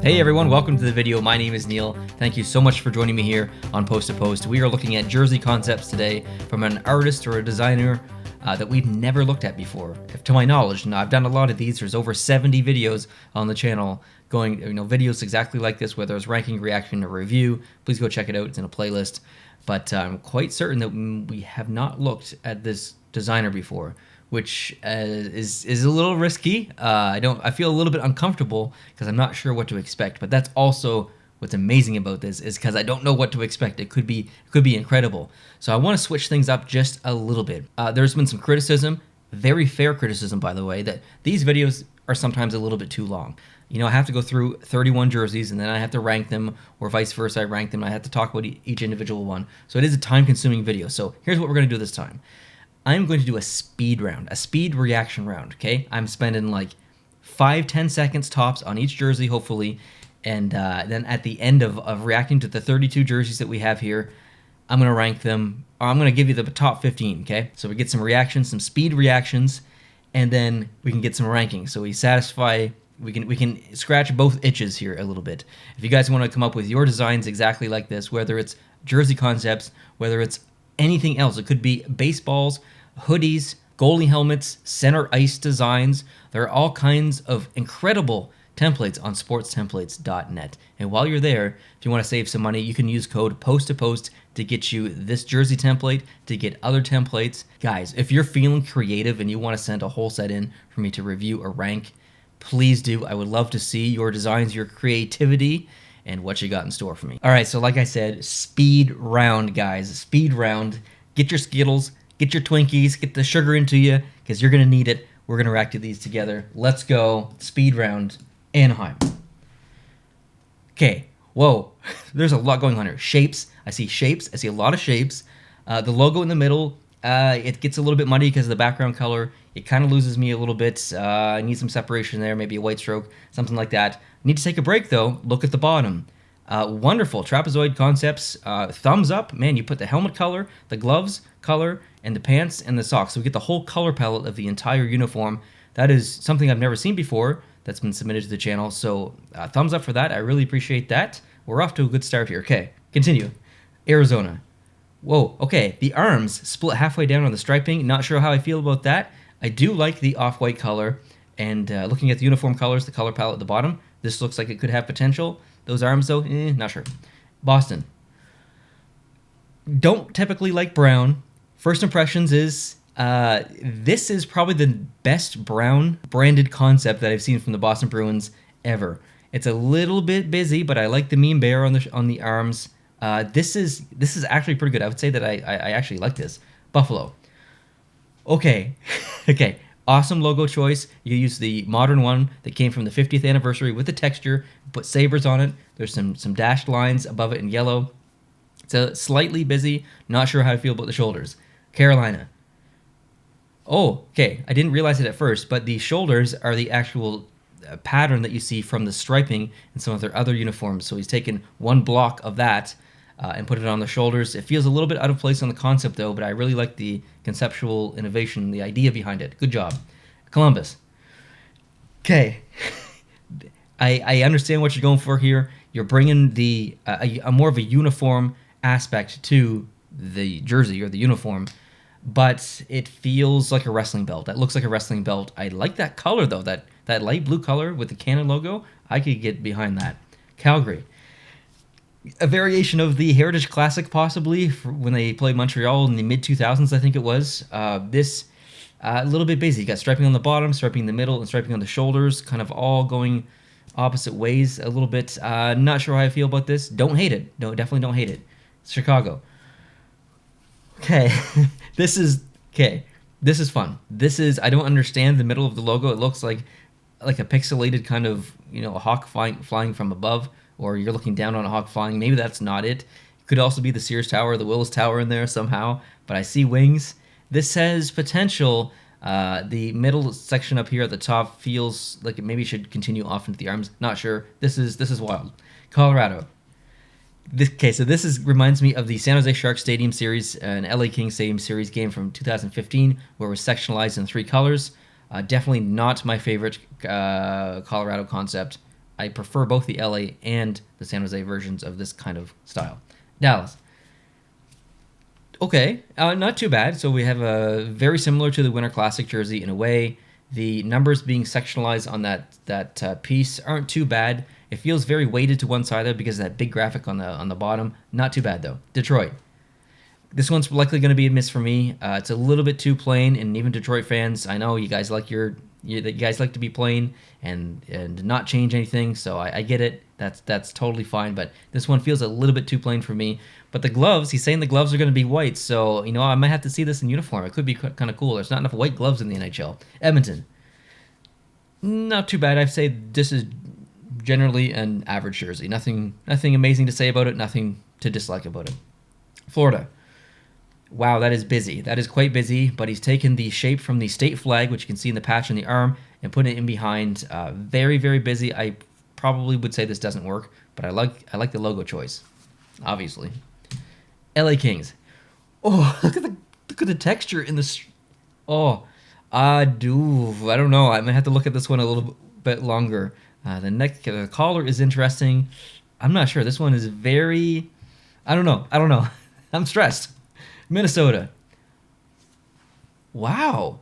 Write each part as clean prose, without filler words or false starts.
Hey everyone, welcome to the video. My name is Neil. Thank you so much for joining me here on Post to Post. We are looking at jersey concepts today from an artist or a designer that we've never looked at before. If to my knowledge, and I've done a lot of these, there's over 70 videos on the channel going, videos exactly like this, whether it's ranking, reaction, or review. Please go check it out. It's in a playlist. But I'm quite certain that we have not looked at this designer before, which is a little risky. I feel a little bit uncomfortable because I'm not sure what to expect. But that's also what's amazing about this, is because I don't know what to expect. It could be incredible. So I want to switch things up just a little bit. There's been some criticism, very fair criticism, by the way, that these videos are sometimes a little bit too long. I have to go through 31 jerseys and then I have to rank them, or vice versa. I rank them. I have to talk about each individual one. So it is a time-consuming video. So here's what we're going to do this time. I'm going to do a speed round, a speed reaction round, okay? I'm spending like 5-10 seconds tops on each jersey, hopefully, and then at the end of reacting to the 32 jerseys that we have here, I'm going to rank them, or I'm going to give you the top 15, okay? So we get some reactions, some speed reactions, and then we can get some rankings. So we can scratch both itches here a little bit. If you guys want to come up with your designs exactly like this, whether it's jersey concepts, whether it's anything else, it could be baseballs, hoodies, goalie helmets, center ice designs. There are all kinds of incredible templates on sportstemplates.net. And while you're there, if you want to save some money, you can use code POST2POST to get you this jersey template, to get other templates. Guys, if you're feeling creative and you want to send a whole set in for me to review or rank, please do. I would love to see your designs, your creativity, and what you got in store for me. All right, so like I said, speed round, guys. Speed round. Get your Skittles, get your Twinkies, get the sugar into you, because you're going to need it. We're going to react to these together. Let's go. Speed round. Anaheim. Okay. Whoa. There's a lot going on here. Shapes. I see shapes. I see a lot of shapes. The logo in the middle, it gets a little bit muddy because of the background color. It kind of loses me a little bit. I need some separation there, maybe a white stroke, something like that. Need to take a break, though. Look at the bottom. Wonderful. Trapezoid concepts. Thumbs up. Man, you put the helmet color, the gloves color, and the pants and the socks. So we get the whole color palette of the entire uniform. That is something I've never seen before that's been submitted to the channel. So thumbs up for that. I really appreciate that. We're off to a good start here. Okay, continue. Arizona. Whoa, okay. The arms split halfway down on the striping. Not sure how I feel about that. I do like the off-white color. And looking at the uniform colors, the color palette at the bottom, this looks like it could have potential. Those arms, though, not sure. Boston. Don't typically like brown. First impressions is this is probably the best brown branded concept that I've seen from the Boston Bruins ever. It's a little bit busy, but I like the meme bear on the arms. This is actually pretty good. I would say that I actually like this. Buffalo. Okay. Okay. Awesome logo choice. You use the modern one that came from the 50th anniversary with the texture. Put sabers on it. There's some dashed lines above it in yellow. It's a slightly busy. Not sure how I feel about the shoulders. Carolina. Oh, okay. I didn't realize it at first, but the shoulders are the actual pattern that you see from the striping in some of their other uniforms. So he's taken one block of that and put it on the shoulders. It feels a little bit out of place on the concept, though, but I really like the conceptual innovation, the idea behind it. Good job. Columbus. Okay. I understand what you're going for here. You're bringing a more of a uniform aspect to the jersey or the uniform, but it feels like a wrestling belt. That looks like a wrestling belt. I like that color, though, that light blue color with the Canon logo. I could get behind that. Calgary. A variation of the Heritage Classic, possibly, when they played Montreal in the mid-2000s, I think it was. This, a little bit busy. You got striping on the bottom, striping in the middle, and striping on the shoulders, kind of all going opposite ways a little bit. Not sure how I feel about this. Don't hate it. No, definitely don't hate it. Chicago. Okay. This is fun. I don't understand the middle of the logo. It looks like a pixelated kind of, a hawk flying from above, or you're looking down on a hawk flying. Maybe that's not it. It could also be the Sears Tower, the Willis Tower in there somehow, but I see wings. This has potential. The middle section up here at the top feels like it maybe should continue off into the arms. Not sure. This is wild. Colorado. This reminds me of the San Jose Sharks Stadium Series, an LA Kings Stadium Series game from 2015, where it was sectionalized in 3 colors. Definitely not my favorite Colorado concept. I prefer both the LA and the San Jose versions of this kind of style. Dallas. Okay, not too bad. So we have a very similar to the Winter Classic jersey in a way. The numbers being sectionalized on that piece aren't too bad. It feels very weighted to one side though because of that big graphic on the bottom. Not too bad though. Detroit. This one's likely going to be a miss for me. It's a little bit too plain, and even Detroit fans, I know you guys like you guys like to be plain and not change anything. So I get it. That's totally fine. But this one feels a little bit too plain for me. But the gloves, he's saying the gloves are going to be white. So I might have to see this in uniform. It could be kind of cool. There's not enough white gloves in the NHL. Edmonton, not too bad. I'd say this is generally an average jersey. Nothing amazing to say about it. Nothing to dislike about it. Florida. Wow, that is busy. That is quite busy, but he's taken the shape from the state flag, which you can see in the patch on the arm, and put it in behind. Very, very busy. I probably would say this doesn't work, but I like the logo choice, obviously. LA Kings. Oh, look at the texture in this. Oh, I don't know. I might have to look at this one a little bit longer. The collar is interesting. I'm not sure. This one is very. I don't know. I'm stressed. Minnesota. Wow,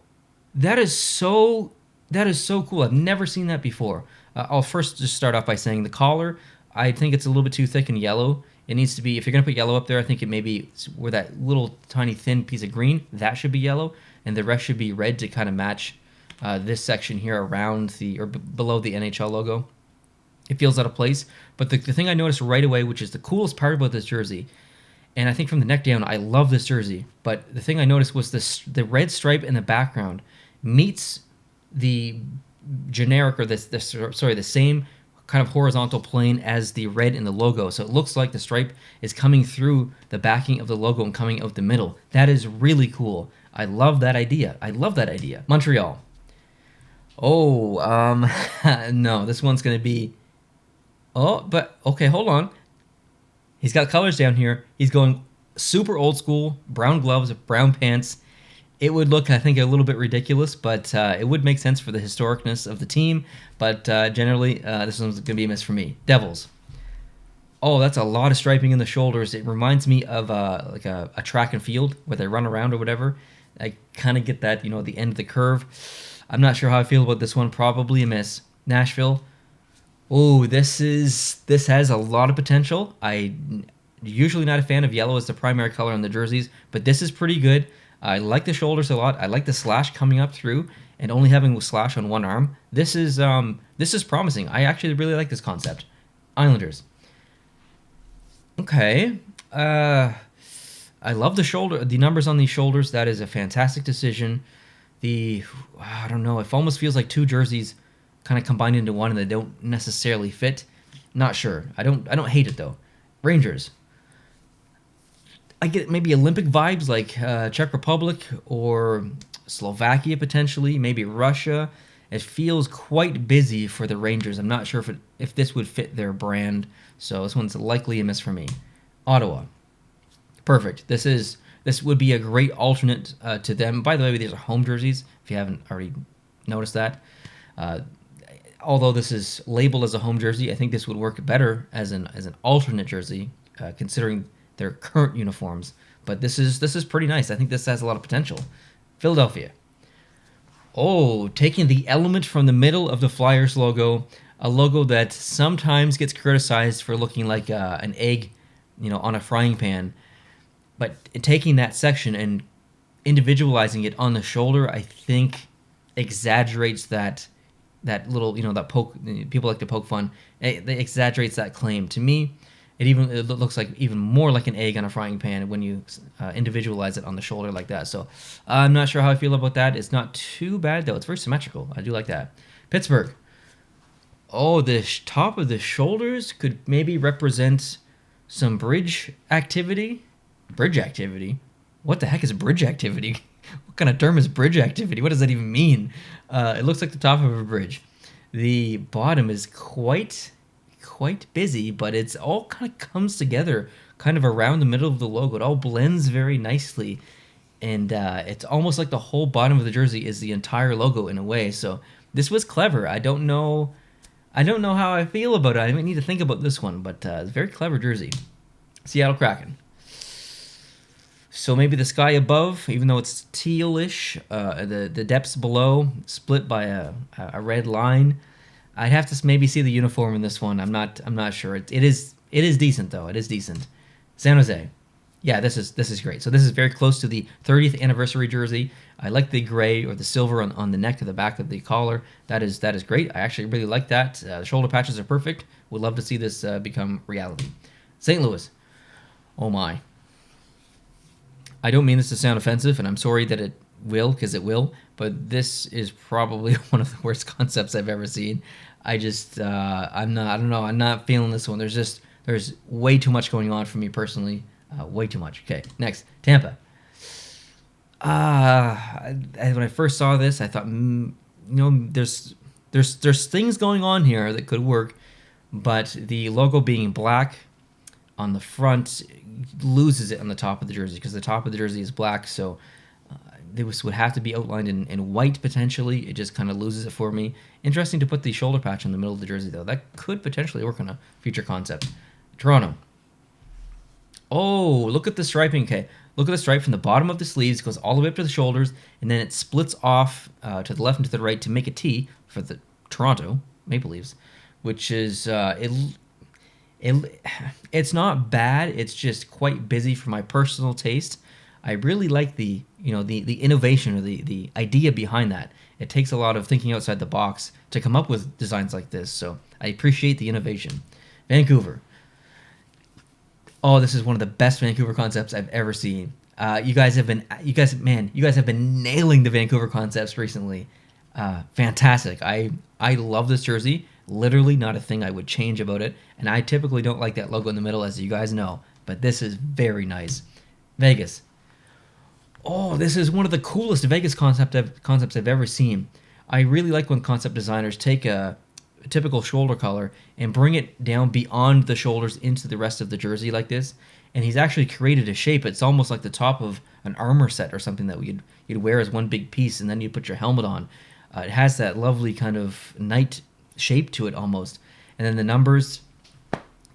that is so cool. I've never seen that before. I'll first just start off by saying the collar. I think it's a little bit too thick and yellow. It needs to be, if you're gonna put yellow up there, I think it maybe where that little tiny thin piece of green that should be yellow, and the rest should be red to kind of match this section here around below the NHL logo. It feels out of place. But the thing I noticed right away, which is the coolest part about this jersey. And I think from the neck down, I love this jersey. But the thing I noticed was the red stripe in the background meets the generic or the same kind of horizontal plane as the red in the logo. So it looks like the stripe is coming through the backing of the logo and coming out the middle. That is really cool. I love that idea. Montreal. Oh, no, this one's going to be... Oh, but okay, hold on. He's got colors down here. He's going super old school, brown gloves, brown pants. It would look, I think, a little bit ridiculous, but it would make sense for the historicness of the team. But generally, this one's going to be a miss for me. Devils. Oh, that's a lot of striping in the shoulders. It reminds me of like a track and field where they run around or whatever. I kind of get that, the end of the curve. I'm not sure how I feel about this one. Probably a miss. Nashville. Oh, this has a lot of potential. I'm usually not a fan of yellow as the primary color on the jerseys, but this is pretty good. I like the shoulders a lot. I like the slash coming up through and only having a slash on one arm. This is promising. I actually really like this concept. Islanders. Okay. I love the numbers on these shoulders. That is a fantastic decision. I don't know. It almost feels like two jerseys kind of combined into one and they don't necessarily fit. Not sure. I don't hate it though. Rangers. I get maybe Olympic vibes like Czech Republic or Slovakia potentially, maybe Russia. It feels quite busy for the Rangers. I'm not sure if this would fit their brand, so this one's likely a miss for me. Ottawa. Perfect. This would be a great alternate to them. By the way, these are home jerseys, if you haven't already noticed that. Although this is labeled as a home jersey, I think this would work better as an alternate jersey, considering their current uniforms. But this is pretty nice. I think this has a lot of potential. Philadelphia. Oh, taking the element from the middle of the Flyers logo, a logo that sometimes gets criticized for looking like an egg, on a frying pan. But taking that section and individualizing it on the shoulder, I think exaggerates that little, that poke. People like to poke fun. It exaggerates that claim. To me, it looks like even more like an egg on a frying pan when you individualize it on the shoulder like that. So I'm not sure how I feel about that. It's not too bad though. It's very symmetrical. I do like that. Pittsburgh. Oh, the top of the shoulders could maybe represent some bridge activity. Bridge activity? What the heck is bridge activity? What kind of term is bridge activity? What does that even mean? It looks like the top of a bridge. The bottom is quite busy, but it's all kind of comes together kind of around the middle of the logo. It all blends very nicely, and it's almost like the whole bottom of the jersey is the entire logo in a way. So this was clever. I don't know I don't know how I feel about it. I might need to think about this one, but it's a very clever jersey. Seattle Kraken. So maybe the sky above, even though it's tealish, the depths below split by a red line. I'd have to maybe see the uniform in this one. I'm not sure. It is decent though. It is decent. San Jose. Yeah, this is great. So this is very close to the 30th anniversary jersey. I like the gray or the silver on the neck of the back of the collar. That is great. I actually really like that. The shoulder patches are perfect. Would love to see this become reality. St. Louis. Oh my. I don't mean this to sound offensive, and I'm sorry that it will, because it will. But this is probably one of the worst concepts I've ever seen. I just I'm not. I don't know. I'm not feeling this one. There's way too much going on for me personally. Way too much. Okay, next Tampa. When I first saw this, I thought, there's things going on here that could work, but the logo being black on the front loses it on the top of the jersey because the top of the jersey is black. So this would have to be outlined in white potentially. It just kind of loses it for me. Interesting to put the shoulder patch in the middle of the jersey though. That could potentially work on a future concept. Toronto. Oh, look at the striping. Okay, look at the stripe from the bottom of the sleeves, goes all the way up to the shoulders, and then it splits off to the left and to the right to make a T for the Toronto Maple Leafs, which is it's not bad. It's just quite busy for my personal taste. I really like the innovation or the idea behind that. It takes a lot of thinking outside the box to come up with designs like this. So I appreciate the innovation. Vancouver. Oh, this is one of the best Vancouver concepts I've ever seen. You guys have been nailing the Vancouver concepts recently. Fantastic. I love this jersey. Literally not a thing I would change about it. And I typically don't like that logo in the middle, as you guys know. But this is very nice. Vegas. Oh, this is one of the coolest Vegas concepts I've ever seen. I really like when concept designers take a typical shoulder color and bring it down beyond the shoulders into the rest of the jersey like this. And he's actually created a shape. It's almost like the top of an armor set or something that you'd wear as one big piece, and then you put your helmet on. It has that lovely kind of knight shape to it almost, and then the numbers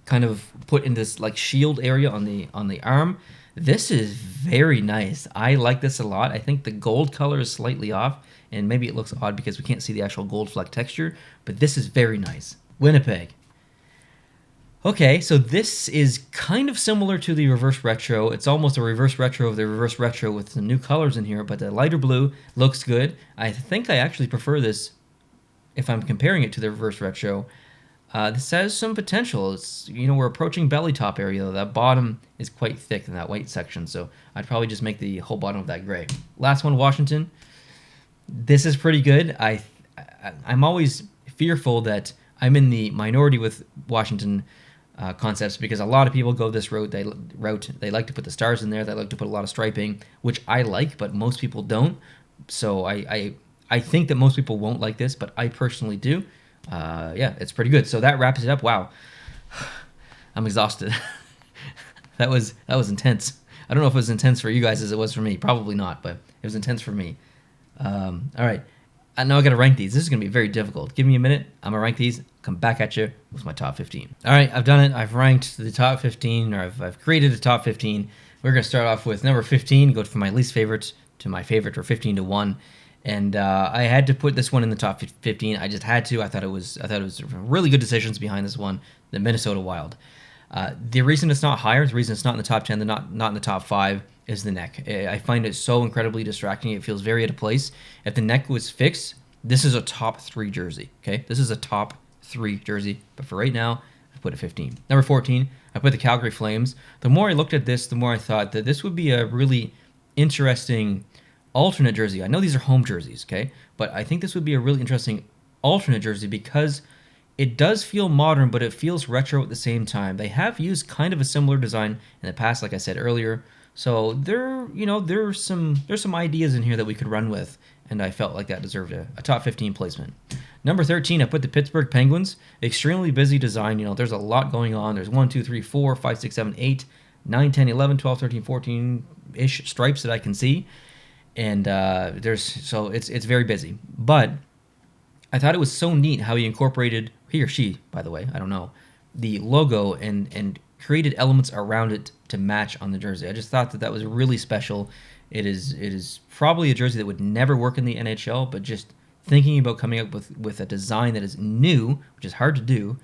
kind of put in this like shield area on the arm. This is very nice. I like this a lot. I think the gold color is slightly off, and maybe it looks odd because we can't see the actual gold fleck texture, but this is very nice. Winnipeg. Okay, so this is kind of similar to the reverse retro. It's almost a reverse retro of the reverse retro with some new colors in here, but the lighter blue looks good. I think I actually prefer this if I'm comparing it to the reverse retro. This has some potential. It's, we're approaching belly top area though. That bottom is quite thick in that white section, so I'd probably just make the whole bottom of that gray. Last one, Washington. This is pretty good. I'm always fearful that I'm in the minority with Washington concepts because a lot of people go this route. They like to put the stars in there. They like to put a lot of striping, which I like, but most people don't. So I think that most people won't like this, but I personally do. Yeah, it's pretty good. So that wraps it up. Wow, I'm exhausted. That was intense. I don't know if it was intense for you guys as it was for me. Probably not, but it was intense for me. All right. Now I got to rank these. This is going to be very difficult. Give me a minute. I'm going to rank these. Come back at you with my top 15. All right, I've done it. I've ranked the top 15, or I've created a top 15. We're going to start off with number 15, go from my least favorite to my favorite, or 15 to 1. And I had to put this one in the top 15. I just had to. I thought it was really good decisions behind this one, the Minnesota Wild. The reason it's not higher, the reason it's not in the top 10, not in the top 5, is the neck. I find it so incredibly distracting. It feels very out of place. If the neck was fixed, this is a top 3 jersey. Okay, this is a top 3 jersey. But for right now, I put it 15. Number 14, I put the Calgary Flames. The more I looked at this, the more I thought that this would be a really interesting alternate jersey. I know these are home jerseys, okay, but I think this would be a really interesting alternate jersey because it does feel modern, but it feels retro at the same time. They have used kind of a similar design in the past, like I said earlier. So there's some ideas in here that we could run with, and I felt like that deserved a top 15 placement. Number 13, I put the Pittsburgh Penguins. Extremely busy design. There's a lot going on. There's 1, 2, 3, 4, 5, 6, 7, 8, 9, 10, 11, 12, 13, 14-ish stripes that I can see. And it's very busy. But I thought it was so neat how he he or she, by the way, I don't know, the logo and created elements around it to match on the jersey. I just thought that was really special. It is probably a jersey that would never work in the NHL, but just thinking about coming up with a design that is new, which is hard to do,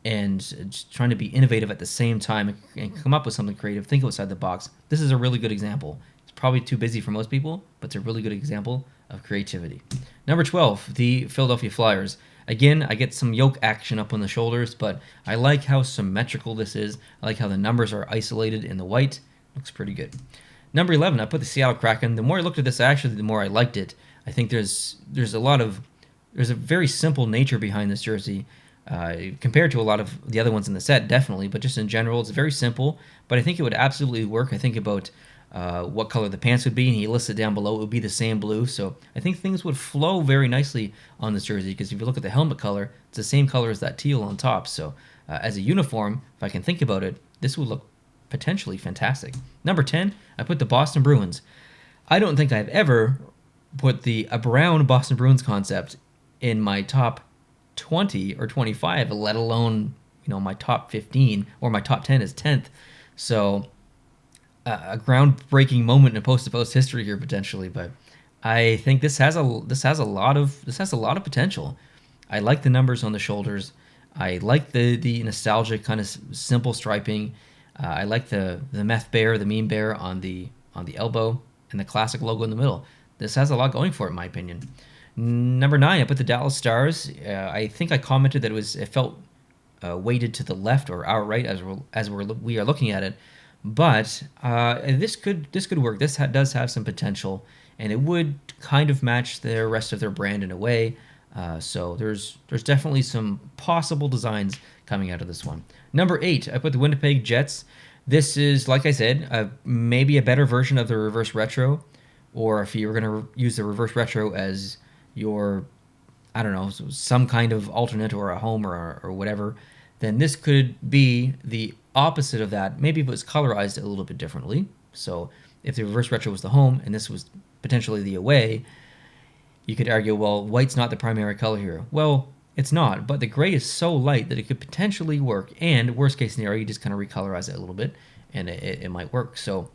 and just trying to be innovative at the same time and come up with something creative, think outside the box. This is a really good example. It's probably too busy for most people, but it's a really good example of creativity. Number 12, the Philadelphia Flyers. Again, I get some yoke action up on the shoulders, but I like how symmetrical this is. I like how the numbers are isolated in the white. Looks pretty good. Number 11, I put the Seattle Kraken. The more I looked at this, actually, the more I liked it. I think there's a very simple nature behind this jersey compared to a lot of the other ones in the set, definitely. But just in general, it's very simple. But I think it would absolutely work. I think about what color the pants would be, and he listed down below it would be the same blue. So I think things would flow very nicely on this jersey because if you look at the helmet color, it's the same color as that teal on top. So as a uniform, if I can think about it, this would look potentially fantastic. Number 10, I put the Boston Bruins. I don't think I've ever put a brown Boston Bruins concept in my top 20 or 25, let alone my top 15 or my top 10 is 10th. So a groundbreaking moment in post-to-post history here potentially, but I think this has a lot of potential. I like the numbers on the shoulders. I like the nostalgic kind of simple striping. I like the meth bear, the meme bear on the elbow, and the classic logo in the middle. This has a lot going for it, in my opinion. Number 9, I put the Dallas Stars. I think I commented that it felt weighted to the left or our right as we are looking at it, but this could work. This does have some potential, and it would kind of match the rest of their brand in a way. So there's definitely some possible designs coming out of this one. Number 8, I put the Winnipeg Jets. This is, like I said, maybe a better version of the reverse retro, or if you were going to use the reverse retro as your, I don't know, some kind of alternate or a home or whatever, then this could be the opposite of that. Maybe if it was colorized a little bit differently. So if the reverse retro was the home and this was potentially the away, you could argue, well, white's not the primary color here. Well, it's not, but the gray is so light that it could potentially work, and worst case scenario, you just kind of recolorize it a little bit, and it might work. So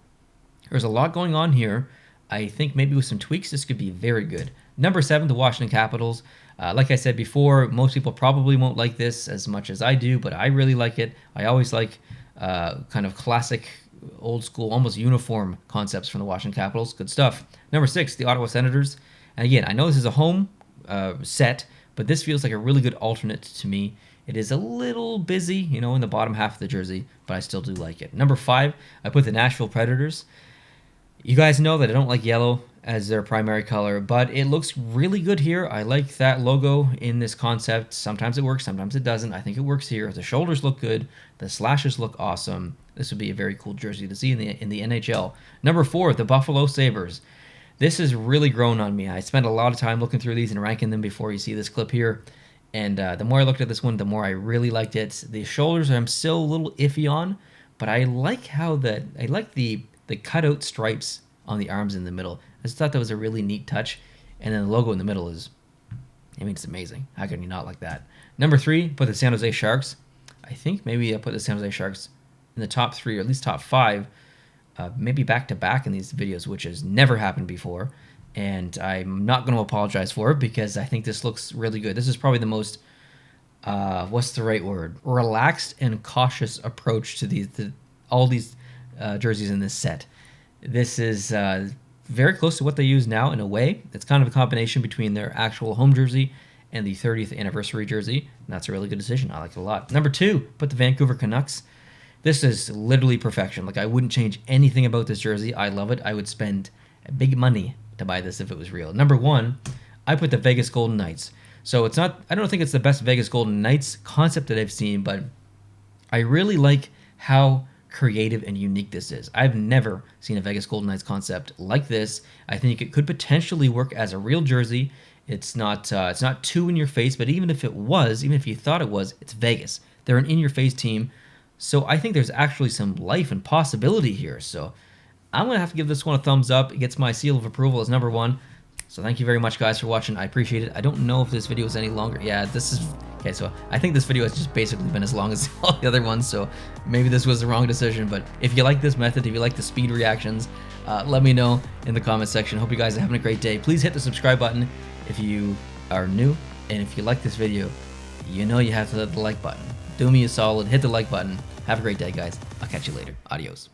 there's a lot going on here. I think maybe with some tweaks, this could be very good. Number 7, the Washington Capitals. Like I said before, most people probably won't like this as much as I do, but I really like it. I always like kind of classic, old school, almost uniform concepts from the Washington Capitals. Good stuff. Number 6, the Ottawa Senators. And again, I know this is a home set, but this feels like a really good alternate to me. It is a little busy, in the bottom half of the jersey, but I still do like it. Number 5, I put the Nashville Predators. You guys know that I don't like yellow as their primary color, but it looks really good here. I like that logo in this concept. Sometimes it works, sometimes it doesn't. I think it works here. The shoulders look good. The slashes look awesome. This would be a very cool jersey to see in the NHL. Number 4, the Buffalo Sabres. This has really grown on me. I spent a lot of time looking through these and ranking them before you see this clip here. And the more I looked at this one, the more I really liked it. The shoulders I'm still a little iffy on, but I like the cutout stripes on the arms in the middle. I just thought that was a really neat touch. And then the logo in the middle it's amazing. How can you not like that? Number 3, put the San Jose Sharks. I think maybe I put the San Jose Sharks in the top 3 or at least top 5. Maybe back-to-back in these videos, which has never happened before. And I'm not going to apologize for it because I think this looks really good. This is probably the most, what's the right word? Relaxed and cautious approach to all these jerseys in this set. This is very close to what they use now in a way. It's kind of a combination between their actual home jersey and the 30th anniversary jersey. And that's a really good decision. I like it a lot. Number 2, put the Vancouver Canucks. This is literally perfection. Like, I wouldn't change anything about this jersey. I love it. I would spend big money to buy this if it was real. Number 1, I put the Vegas Golden Knights. So I don't think it's the best Vegas Golden Knights concept that I've seen, but I really like how creative and unique this is. I've never seen a Vegas Golden Knights concept like this. I think it could potentially work as a real jersey. It's not too in your face, but even if you thought it was, it's Vegas. They're an in-your-face team. So I think there's actually some life and possibility here. So I'm going to have to give this one a thumbs up. It gets my seal of approval as number 1. So thank you very much, guys, for watching. I appreciate it. I don't know if this video is any longer. Yeah, Okay, so I think this video has just basically been as long as all the other ones, so maybe this was the wrong decision, but if you like this method, if you like the speed reactions, let me know in the comment section. Hope you guys are having a great day. Please hit the subscribe button if you are new, and if you like this video, you know you have to hit the like button. Do me a solid, hit the like button. Have a great day, guys. I'll catch you later. Adios.